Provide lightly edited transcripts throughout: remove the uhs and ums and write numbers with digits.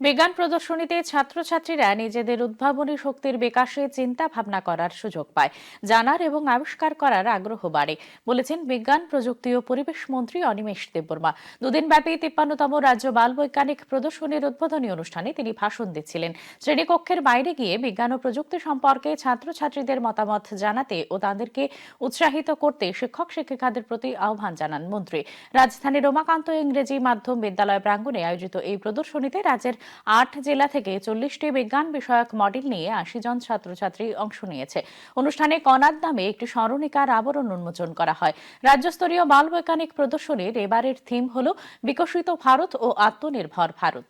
বিজ্ঞান প্রদর্শনীতে ছাত্রছাত্রীরা নিজেদের উদ্ভাবনী শক্তির বিকাশে চিন্তা ভাবনা করার সুযোগ পায়, জানার এবং আবিষ্কার করার আগ্রহ বাড়ে বলেছেন বিজ্ঞান প্রযুক্তি ও পরিবেশ মন্ত্রী অনিমেষ দেববর্মা। দুদিনব্যাপী 53তম রাজ্য বাল বৈজ্ঞানিক প্রদর্শনীর উদ্বোধনী অনুষ্ঠানে তিনি ভাষণ দিচ্ছিলেন। শ্রেণীকক্ষের বাইরে গিয়ে বিজ্ঞান ও প্রযুক্তি সম্পর্কে ছাত্রছাত্রীদের মতামত জানাতে ও তাদেরকে উৎসাহিত করতে শিক্ষক শিক্ষিকাদের প্রতি আহ্বান জানান মন্ত্রী। রাজধানীর রমাকান্ত ইংরেজি মাধ্যম বিদ্যালয় প্রাঙ্গণে আয়োজিত এই প্রদর্শনীতে রাজ্যের ৮ জেলা থেকে ৪০টি বিজ্ঞান বিষয়ক মডেল নিয়ে ৮০ জন ছাত্রছাত্রী অংশ নিয়েছে। অনুষ্ঠানে কনাদ নামে একটি স্মরণিকার আবরণ উন্মোচন করা হয়। রাজ্যস্তরীয় বাল বৈজ্ঞানিক প্রদর্শনীর এবারের থিম হল বিকশিত ভারত ও আত্মনির্ভর ভারত।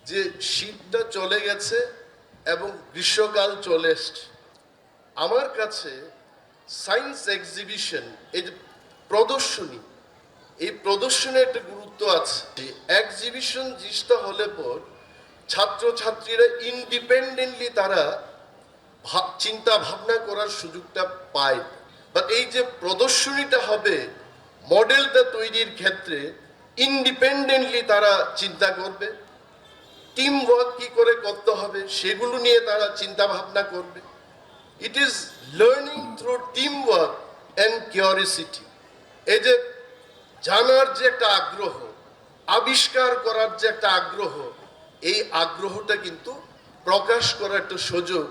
যে শীতটা চলে গেছে এবং গ্রীষ্মকাল চলে এসছে, আমার কাছে সায়েন্স এক্সিবিশন, এই যে প্রদর্শনী, এই প্রদর্শনের একটা গুরুত্ব আছে। এক্সিবিশন জিনিসটা হলে পর ছাত্রছাত্রীরা ইন্ডিপেন্ডেন্টলি তারা চিন্তা ভাবনা করার সুযোগটা পায়। বাট এই যে প্রদর্শনীটা হবে, মডেলটা তৈরির ক্ষেত্রে ইন্ডিপেন্ডেন্টলি তারা চিন্তা করবে, টিম ওয়ার্ক কি করে করতে হবে সেগুলো নিয়ে তারা চিন্তা ভাবনা করবে। It is learning through team work and curiosity. এই যে জানার যে একটা আগ্রহ, আবিষ্কার করার যে একটা আগ্রহ, এই আগ্রহটা কিন্তু প্রকাশ করার একটা সুযোগ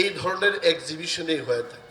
এই ধরনের এক্সিবিশনেই হয়ে থাকে।